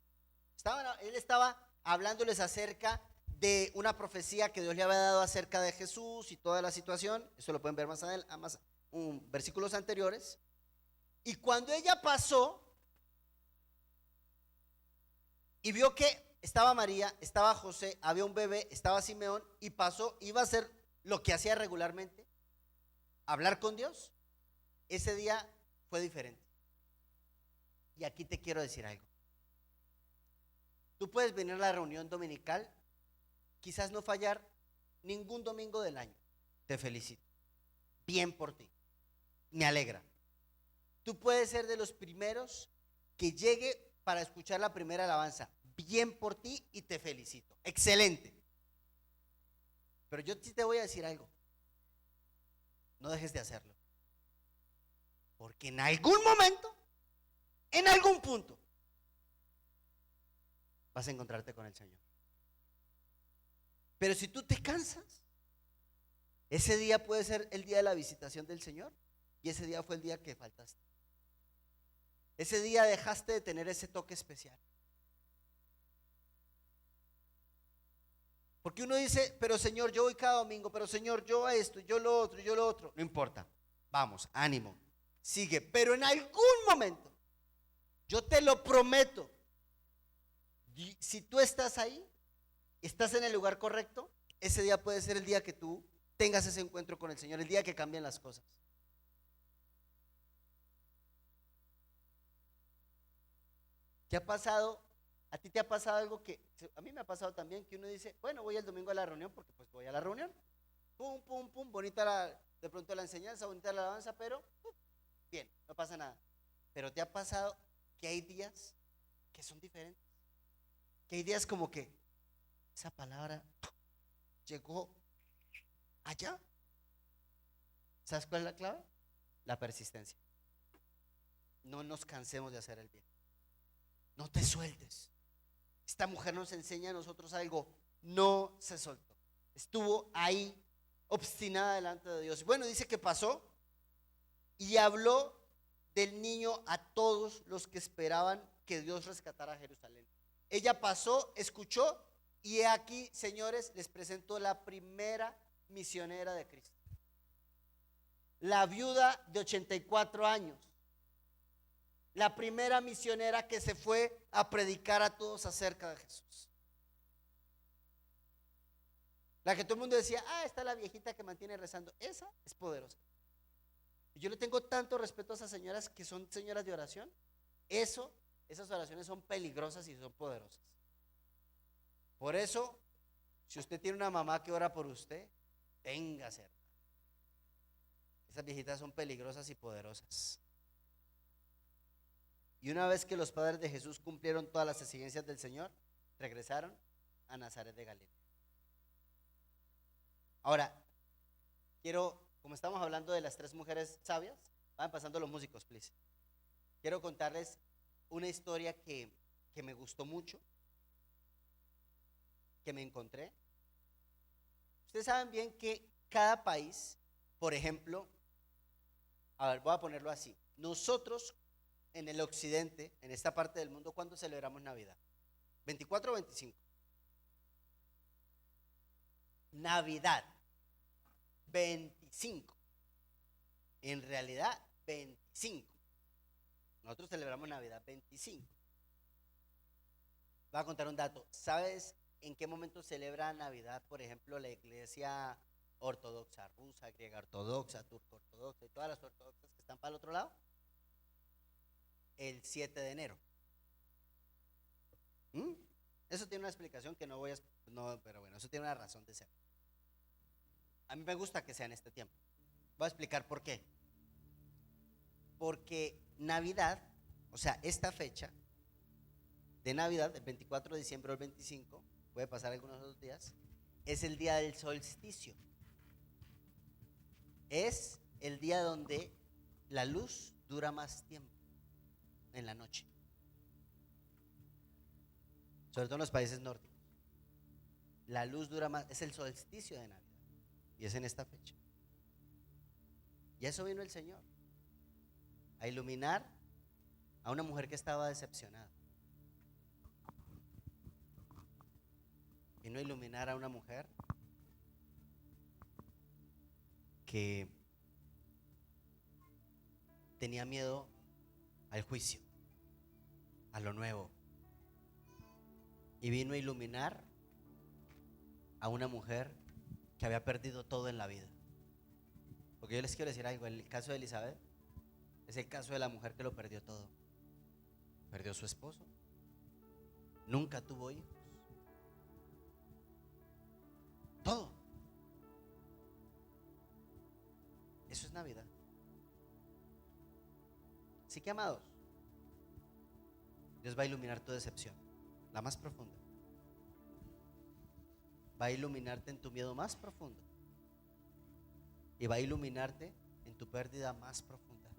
Él estaba hablándoles acerca de una profecía que Dios le había dado acerca de Jesús y toda la situación. Eso lo pueden ver más versículos anteriores. Y cuando ella pasó y vio que estaba María, estaba José, había un bebé, estaba Simeón, y pasó, iba a hacer lo que hacía regularmente, hablar con Dios. Ese día fue diferente. Y aquí te quiero decir algo. Tú puedes venir a la reunión dominical, quizás no fallar ningún domingo del año. Te felicito. Bien por ti. Me alegra. Tú puedes ser de los primeros que llegue para escuchar la primera alabanza. Bien por ti y te felicito. Excelente. Pero yo sí te voy a decir algo. no dejes de hacerlo. Porque en algún momento, en algún punto, vas a encontrarte con el Señor. Pero si tú te cansas, ese día puede ser el día de la visitación del Señor y ese día fue el día que faltaste. Ese día dejaste de tener ese toque especial. Porque uno dice, pero Señor, yo voy cada domingo, pero Señor, yo a esto, yo lo otro, yo lo otro. No importa, vamos, ánimo, sigue. Pero en algún momento, yo te lo prometo, si tú estás ahí, estás en el lugar correcto, ese día puede ser el día que tú tengas ese encuentro con el Señor, el día que cambian las cosas. ¿Qué ha pasado? ¿A ti te ha pasado algo que a mí me ha pasado también? Que uno dice, bueno, voy el domingo a la reunión porque pues voy a la reunión. Pum, pum, pum, bonita de pronto la enseñanza, bonita la alabanza, pero bien, no pasa nada. Pero ¿te ha pasado que hay días que son diferentes? Que hay días como que esa palabra llegó allá. ¿Sabes cuál es la clave? La persistencia. No nos cansemos de hacer el bien. No te sueltes. Esta mujer nos enseña a nosotros algo. No se soltó. Estuvo ahí, obstinada delante de Dios. Bueno, dice que pasó y habló del niño a todos los que esperaban que Dios rescatara a Jerusalén. Ella pasó, escuchó y he aquí, señores, les presento la primera misionera de Cristo. La viuda de 84 años. La primera misionera que se fue a predicar a todos acerca de Jesús. La que todo el mundo decía, está la viejita que mantiene rezando. Esa es poderosa. Y yo le tengo tanto respeto a esas señoras que son señoras de oración. Esas oraciones son peligrosas y son poderosas. Por eso, si usted tiene una mamá que ora por usted, téngase. Esas viejitas son peligrosas y poderosas. Y una vez que los padres de Jesús cumplieron todas las exigencias del Señor, regresaron a Nazaret de Galilea. Ahora, como estamos hablando de las tres mujeres sabias, van pasando los músicos, please. Quiero contarles una historia que me gustó mucho, que me encontré. Ustedes saben bien que cada país, por ejemplo, voy a ponerlo así. Nosotros en el occidente, en esta parte del mundo, ¿cuándo celebramos Navidad? ¿24 o 25? Navidad, 25. En realidad, 25. Nosotros celebramos Navidad 25. Voy a contar un dato. ¿Sabes en qué momento celebra Navidad, por ejemplo, la iglesia ortodoxa rusa, griega ortodoxa, turco ortodoxa y todas las ortodoxas que están para el otro lado? El 7 de enero. Eso tiene una explicación que no, pero bueno, eso tiene una razón de ser. A mí me gusta que sea en este tiempo. Voy a explicar por qué. Porque Navidad, o sea, esta fecha de Navidad, el 24 de diciembre o el 25, puede pasar algunos otros días, es el día del solsticio. Es el día donde la luz dura más tiempo en la noche, sobre todo en los países nórdicos. La luz dura más, es el solsticio de Navidad y es en esta fecha. Y a eso vino el Señor, a iluminar a una mujer que estaba decepcionada. Vino a iluminar a una mujer que tenía miedo al juicio, a lo nuevo. Y vino a iluminar a una mujer que había perdido todo en la vida. Porque yo les quiero decir algo, el caso de Elizabeth es el caso de la mujer que lo perdió todo. Perdió a su esposo, nunca tuvo hijos, todo. Eso es Navidad. Así que, amados, Dios va a iluminar tu decepción, la más profunda. Va a iluminarte en tu miedo más profundo. y va a iluminarte en tu pérdida más profunda.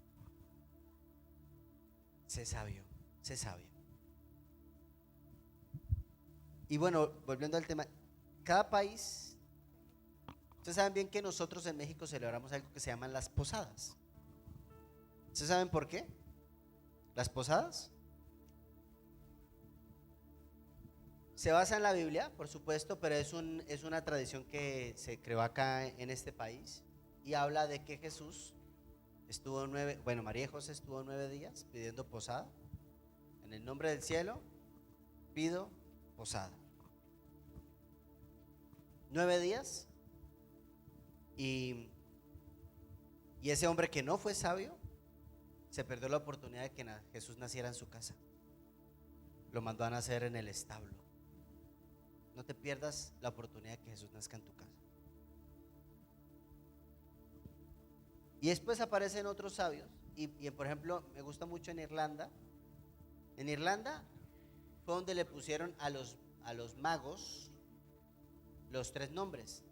Sé sabio, sé sabio. Y bueno, volviendo al tema, cada país, ustedes saben bien que nosotros en México celebramos algo que se llaman las posadas. ¿Ustedes saben por qué? Las posadas se basa en la Biblia, por supuesto, pero es una tradición que se creó acá en este país y habla de que Jesús estuvo María y José estuvo 9 días pidiendo posada. En el nombre del cielo, pido posada. 9 días y ese hombre que no fue sabio se perdió la oportunidad de que Jesús naciera en su casa. Lo mandó a nacer en el establo. No te pierdas la oportunidad de que Jesús nazca en tu casa. Y después aparecen otros sabios y por ejemplo me gusta mucho en Irlanda. En Irlanda fue donde le pusieron a los magos los 3 nombres: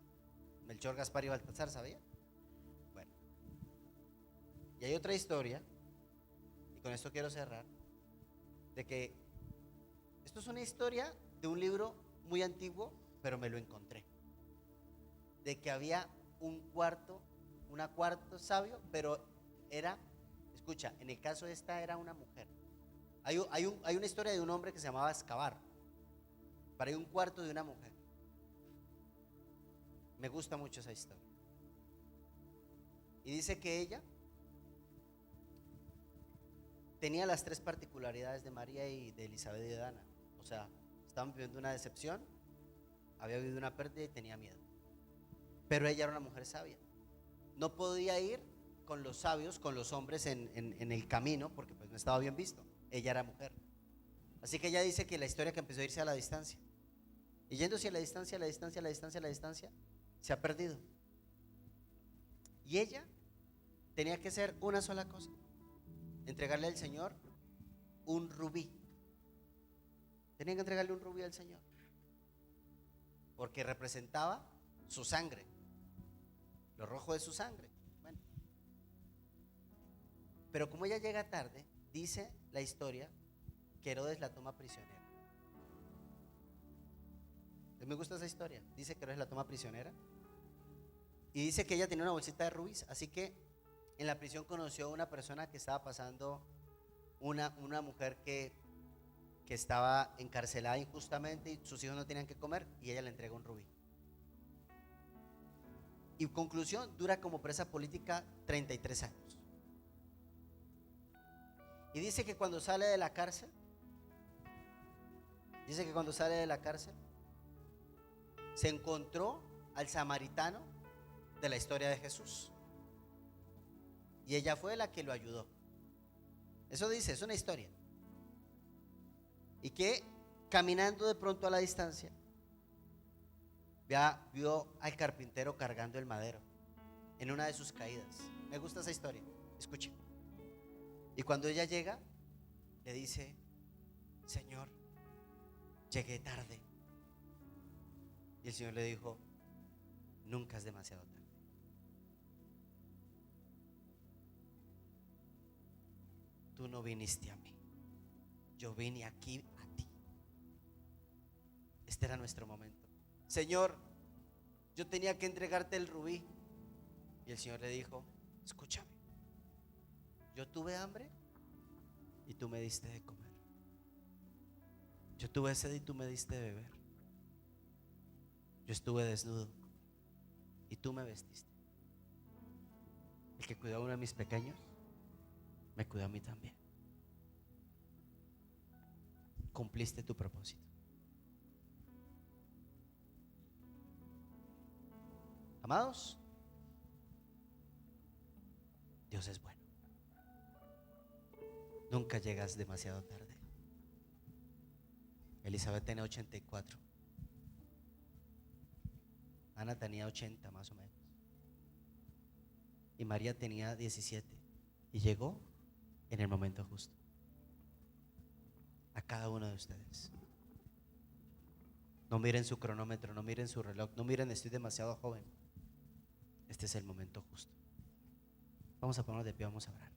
Melchor, Gaspar y Baltasar, ¿sabía? Bueno, y hay otra historia, y con esto quiero cerrar, de que esto es una historia de un libro muy antiguo, pero me lo encontré, de que había una cuarto sabio, pero escucha, en el caso de esta era una mujer. Hay una historia de un hombre que se llamaba Escabar, pero hay un cuarto de una mujer. Me gusta mucho esa historia. Y dice que ella tenía las 3 particularidades de María y de Elizabeth y de Ana. O sea, estaban viviendo una decepción, había vivido una pérdida y tenía miedo. Pero ella era una mujer sabia. No podía ir con los sabios, con los hombres en el camino, porque pues no estaba bien visto. Ella era mujer. Así que ella dice que la historia que empezó a irse a la distancia. Y yéndose a la distancia, a la distancia, a la distancia, a la distancia, se ha perdido. Y ella tenía que hacer una sola cosa: entregarle al Señor un rubí. Tenía que entregarle un rubí al Señor, porque representaba su sangre, lo rojo de su sangre. Bueno, pero como ella llega tarde, dice la historia que Herodes la toma prisionera. Me gusta esa historia. Dice que Herodes la toma prisionera y dice que ella tenía una bolsita de rubíes. Así que en la prisión conoció a una persona que estaba pasando, una mujer que estaba encarcelada injustamente y sus hijos no tenían que comer, y ella le entrega un rubí. Y conclusión, dura como presa política 33 años. Y dice que cuando sale de la cárcel, se encontró al samaritano de la historia de Jesús. Y ella fue la que lo ayudó. Eso dice, es una historia. Y que caminando de pronto a la distancia, vio al carpintero cargando el madero en una de sus caídas. Me gusta esa historia, escuchen. Y cuando ella llega, le dice: Señor, llegué tarde. Y el Señor le dijo: nunca es demasiado tarde. Tú no viniste a mí, yo vine aquí a ti. Este era nuestro momento. Señor, yo tenía que entregarte el rubí. Y el Señor le dijo: escúchame, yo tuve hambre y tú me diste de comer. Yo tuve sed y tú me diste de beber. Yo estuve desnudo y tú me vestiste. El que cuidó a uno de mis pequeños me cuidó a mí también. Cumpliste tu propósito. Amados, Dios es bueno. Nunca llegas demasiado tarde. Elizabeth tenía 84. Ana tenía 80 más o menos. Y María tenía 17. Y llegó en el momento justo. A cada uno de ustedes. No miren su cronómetro, no miren su reloj, no miren estoy demasiado joven. este es el momento justo. Vamos a ponernos de pie, vamos a orar.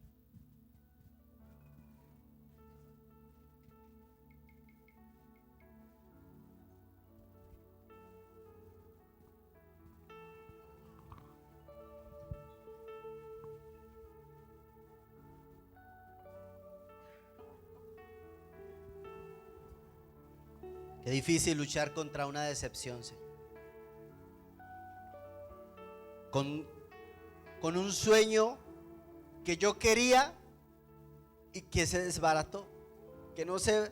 Qué difícil luchar contra una decepción, Señor. Con un sueño que yo quería y que se desbarató, que no se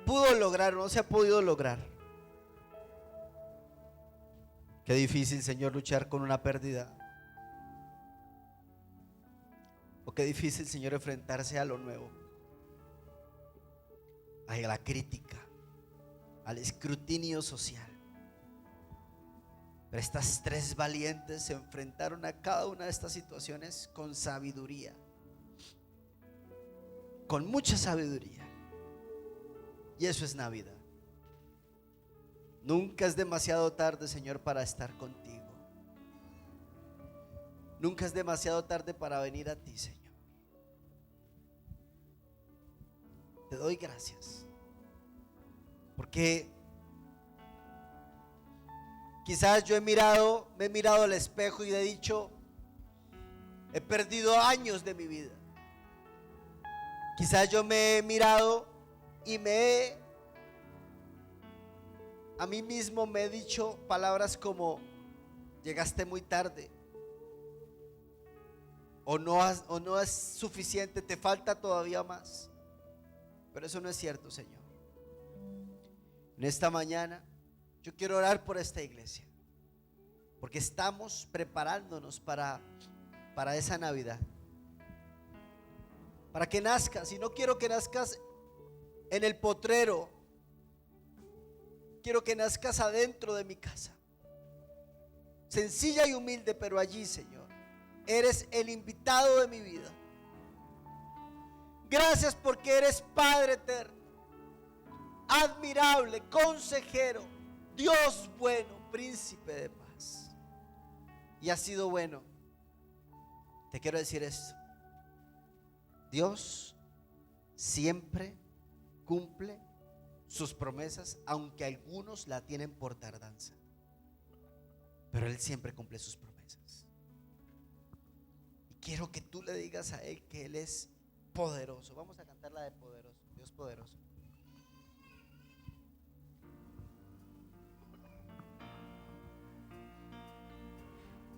pudo lograr, no se ha podido lograr. Qué difícil, Señor, luchar con una pérdida. O qué difícil, Señor, enfrentarse a lo nuevo, a la crítica, al escrutinio social. Pero estas tres valientes se enfrentaron a cada una de estas situaciones con sabiduría, con mucha sabiduría. Y eso es Navidad. Nunca es demasiado tarde, Señor, para estar contigo. Nunca es demasiado tarde para venir a ti, Señor. Te doy gracias, porque quizás yo me he mirado al espejo y he dicho, he perdido años de mi vida. Quizás yo me he mirado y a mí mismo me he dicho palabras como, llegaste muy tarde, o no es suficiente, te falta todavía más. Pero eso no es cierto, Señor. En esta mañana yo quiero orar por esta iglesia, porque estamos preparándonos para esa Navidad, para que nazcas. Y no quiero que nazcas en el potrero, quiero que nazcas adentro de mi casa, sencilla y humilde, pero allí, Señor, eres el invitado de mi vida. Gracias porque eres Padre eterno, admirable, consejero, Dios bueno, príncipe de paz. Y has sido bueno. Te quiero decir esto: Dios siempre cumple sus promesas, aunque algunos la tienen por tardanza, pero Él siempre cumple sus promesas. Y quiero que tú le digas a Él que Él es poderoso. Vamos a cantar la de poderoso, Dios poderoso.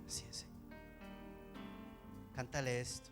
Así es, Señor. Cántale esto.